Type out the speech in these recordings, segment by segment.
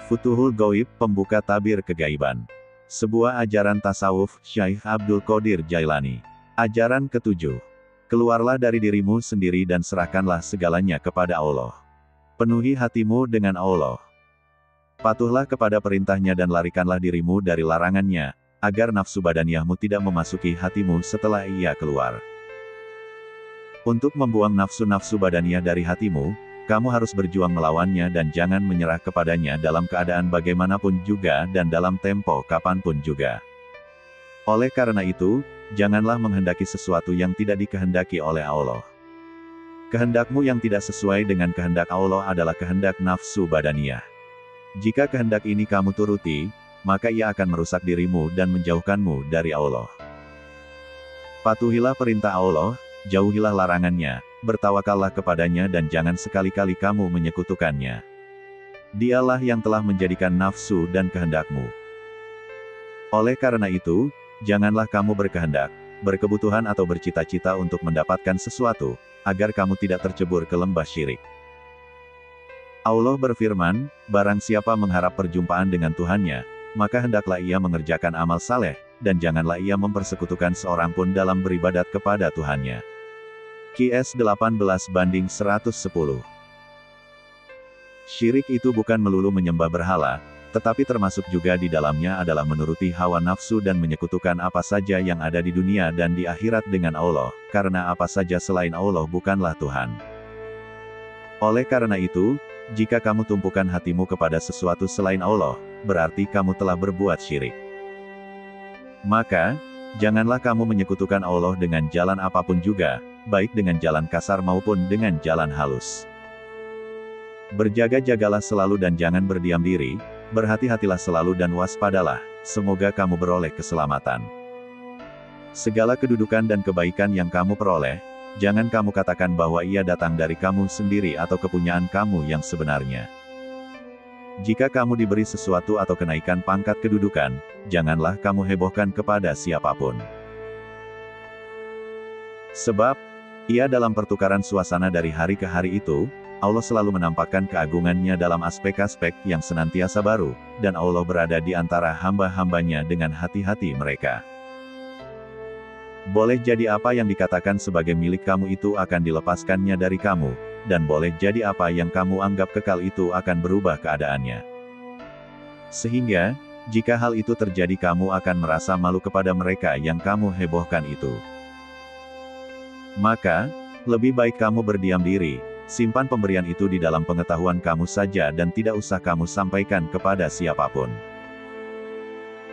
Futuhul Ghaib, pembuka tabir kegaiban. Sebuah ajaran tasawuf, Syekh Abdul Qadir Jailani. Ajaran ketujuh. Keluarlah dari dirimu sendiri dan serahkanlah segalanya kepada Allah. Penuhi hatimu dengan Allah. Patuhlah kepada perintahnya dan larikanlah dirimu dari larangannya, agar nafsu badaniyahmu tidak memasuki hatimu setelah ia keluar. Untuk membuang nafsu-nafsu badaniyah dari hatimu, kamu harus berjuang melawannya dan jangan menyerah kepadanya dalam keadaan bagaimanapun juga dan dalam tempo kapanpun juga. Oleh karena itu, janganlah menghendaki sesuatu yang tidak dikehendaki oleh Allah. Kehendakmu yang tidak sesuai dengan kehendak Allah adalah kehendak nafsu badaniyah. Jika kehendak ini kamu turuti, maka ia akan merusak dirimu dan menjauhkanmu dari Allah. Patuhilah perintah Allah, jauhilah larangannya, bertawakallah kepadanya dan jangan sekali-kali kamu menyekutukannya. Dialah yang telah menjadikan nafsu dan kehendakmu. Oleh karena itu, janganlah kamu berkehendak, berkebutuhan atau bercita-cita untuk mendapatkan sesuatu, agar kamu tidak tercebur ke lembah syirik. Allah berfirman, barang siapa mengharap perjumpaan dengan Tuhannya, maka hendaklah ia mengerjakan amal saleh, dan janganlah ia mempersekutukan seorang pun dalam beribadat kepada Tuhannya. QS 18/110. Syirik itu bukan melulu menyembah berhala, tetapi termasuk juga di dalamnya adalah menuruti hawa nafsu dan menyekutukan apa saja yang ada di dunia dan di akhirat dengan Allah, karena apa saja selain Allah bukanlah Tuhan. Oleh karena itu, jika kamu tumpukan hatimu kepada sesuatu selain Allah, berarti kamu telah berbuat syirik. Maka, janganlah kamu menyekutukan Allah dengan jalan apapun juga, baik dengan jalan kasar maupun dengan jalan halus. Berjaga-jagalah selalu dan jangan berdiam diri, berhati-hatilah selalu dan waspadalah, semoga kamu beroleh keselamatan. Segala kedudukan dan kebaikan yang kamu peroleh, jangan kamu katakan bahwa ia datang dari kamu sendiri atau kepunyaan kamu yang sebenarnya. Jika kamu diberi sesuatu atau kenaikan pangkat kedudukan, janganlah kamu hebohkan kepada siapapun. Sebab, ia dalam pertukaran suasana dari hari ke hari itu, Allah selalu menampakkan keagungannya dalam aspek-aspek yang senantiasa baru, dan Allah berada di antara hamba-hambanya dengan hati-hati mereka. Boleh jadi apa yang dikatakan sebagai milik kamu itu akan dilepaskannya dari kamu, dan boleh jadi apa yang kamu anggap kekal itu akan berubah keadaannya. Sehingga, jika hal itu terjadi kamu akan merasa malu kepada mereka yang kamu hebohkan itu. Maka, lebih baik kamu berdiam diri, simpan pemberian itu di dalam pengetahuan kamu saja dan tidak usah kamu sampaikan kepada siapapun.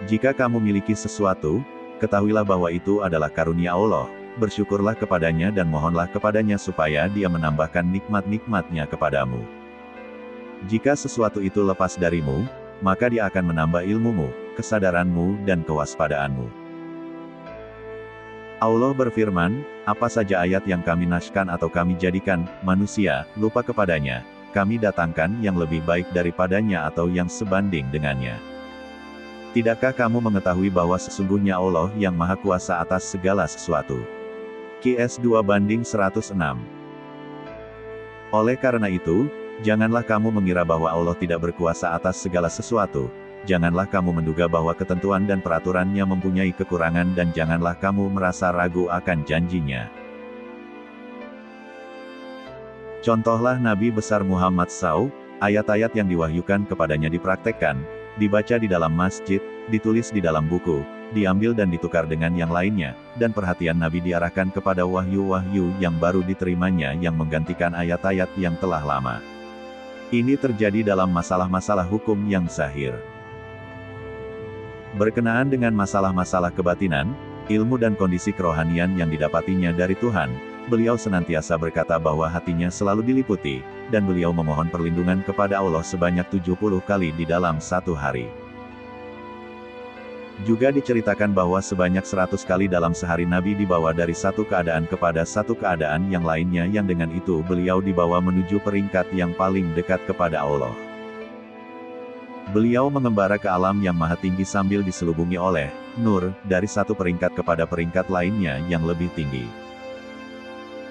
Jika kamu miliki sesuatu, ketahuilah bahwa itu adalah karunia Allah, bersyukurlah kepadanya dan mohonlah kepadanya supaya dia menambahkan nikmat-nikmatnya kepadamu. Jika sesuatu itu lepas darimu, maka dia akan menambah ilmumu, kesadaranmu dan kewaspadaanmu. Allah berfirman, apa saja ayat yang kami naskahkan atau kami jadikan, manusia, lupa kepadanya, kami datangkan yang lebih baik daripadanya atau yang sebanding dengannya. Tidakkah kamu mengetahui bahwa sesungguhnya Allah yang Maha Kuasa atas segala sesuatu? QS 2/106. Oleh karena itu, janganlah kamu mengira bahwa Allah tidak berkuasa atas segala sesuatu. Janganlah kamu menduga bahwa ketentuan dan peraturannya mempunyai kekurangan dan janganlah kamu merasa ragu akan janjinya. Contohlah Nabi besar Muhammad SAW, ayat-ayat yang diwahyukan kepadanya dipraktekkan, dibaca di dalam masjid, ditulis di dalam buku, diambil dan ditukar dengan yang lainnya, dan perhatian Nabi diarahkan kepada wahyu-wahyu yang baru diterimanya yang menggantikan ayat-ayat yang telah lama. Ini terjadi dalam masalah-masalah hukum yang zahir. Berkenaan dengan masalah-masalah kebatinan, ilmu dan kondisi kerohanian yang didapatinya dari Tuhan, beliau senantiasa berkata bahwa hatinya selalu diliputi, dan beliau memohon perlindungan kepada Allah sebanyak 70 kali di dalam satu hari. Juga diceritakan bahwa sebanyak 100 kali dalam sehari Nabi dibawa dari satu keadaan kepada satu keadaan yang lainnya yang dengan itu beliau dibawa menuju peringkat yang paling dekat kepada Allah. Beliau mengembara ke alam yang maha tinggi sambil diselubungi oleh nur, dari satu peringkat kepada peringkat lainnya yang lebih tinggi.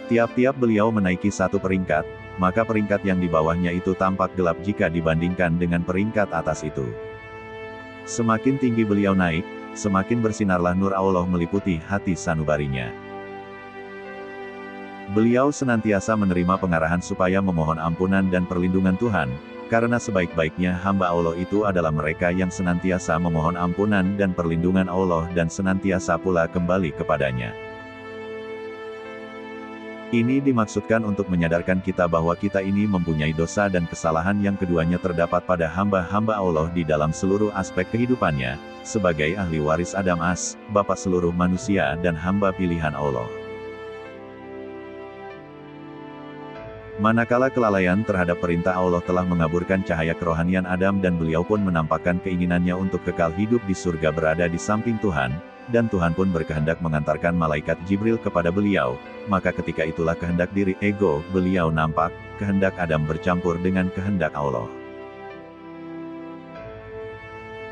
Tiap-tiap beliau menaiki satu peringkat, maka peringkat yang di bawahnya itu tampak gelap jika dibandingkan dengan peringkat atas itu. Semakin tinggi beliau naik, semakin bersinarlah nur Allah meliputi hati sanubarinya. Beliau senantiasa menerima pengarahan supaya memohon ampunan dan perlindungan Tuhan, karena sebaik-baiknya hamba Allah itu adalah mereka yang senantiasa memohon ampunan dan perlindungan Allah dan senantiasa pula kembali kepadanya. Ini dimaksudkan untuk menyadarkan kita bahwa kita ini mempunyai dosa dan kesalahan yang keduanya terdapat pada hamba-hamba Allah di dalam seluruh aspek kehidupannya, sebagai ahli waris Adam As, Bapa seluruh manusia dan hamba pilihan Allah. Manakala kelalaian terhadap perintah Allah telah mengaburkan cahaya kerohanian Adam dan beliau pun menampakkan keinginannya untuk kekal hidup di surga berada di samping Tuhan, dan Tuhan pun berkehendak mengantarkan malaikat Jibril kepada beliau, maka ketika itulah kehendak diri ego beliau nampak, kehendak Adam bercampur dengan kehendak Allah.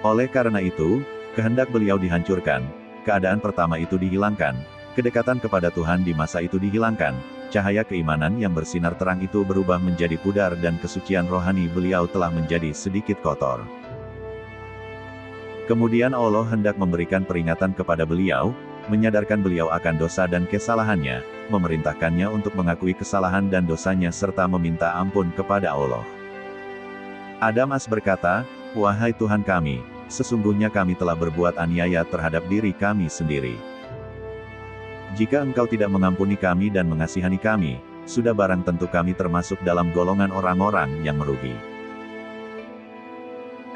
Oleh karena itu, kehendak beliau dihancurkan, keadaan pertama itu dihilangkan, kedekatan kepada Tuhan di masa itu dihilangkan, cahaya keimanan yang bersinar terang itu berubah menjadi pudar dan kesucian rohani beliau telah menjadi sedikit kotor. Kemudian Allah hendak memberikan peringatan kepada beliau, menyadarkan beliau akan dosa dan kesalahannya, memerintahkannya untuk mengakui kesalahan dan dosanya serta meminta ampun kepada Allah. Adam As berkata, "Wahai Tuhan kami, sesungguhnya kami telah berbuat aniaya terhadap diri kami sendiri. Jika Engkau tidak mengampuni kami dan mengasihani kami, sudah barang tentu kami termasuk dalam golongan orang-orang yang merugi."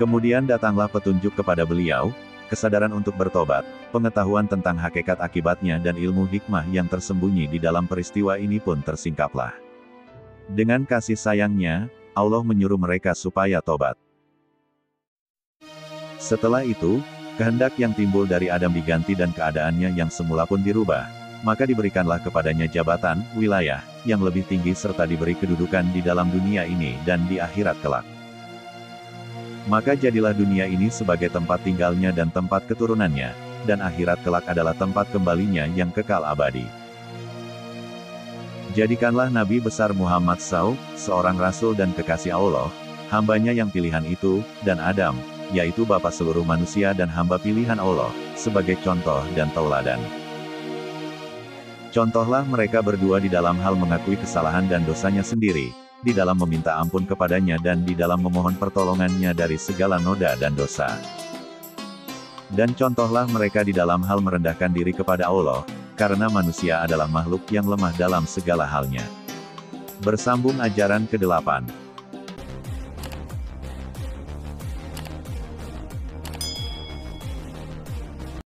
Kemudian datanglah petunjuk kepada beliau, kesadaran untuk bertobat, pengetahuan tentang hakikat akibatnya dan ilmu hikmah yang tersembunyi di dalam peristiwa ini pun tersingkaplah. Dengan kasih sayangnya, Allah menyuruh mereka supaya tobat. Setelah itu, kehendak yang timbul dari Adam diganti dan keadaannya yang semula pun dirubah, maka diberikanlah kepadanya jabatan, wilayah, yang lebih tinggi serta diberi kedudukan di dalam dunia ini dan di akhirat kelak. Maka jadilah dunia ini sebagai tempat tinggalnya dan tempat keturunannya, dan akhirat kelak adalah tempat kembalinya yang kekal abadi. Jadikanlah Nabi besar Muhammad SAW, seorang Rasul dan kekasih Allah, hambanya yang pilihan itu, dan Adam, yaitu Bapa seluruh manusia dan hamba pilihan Allah, sebagai contoh dan tauladan. Contohlah mereka berdua di dalam hal mengakui kesalahan dan dosanya sendiri, di dalam meminta ampun kepadanya dan di dalam memohon pertolongannya dari segala noda dan dosa. Dan contohlah mereka di dalam hal merendahkan diri kepada Allah, karena manusia adalah makhluk yang lemah dalam segala halnya. Bersambung ajaran ke-8.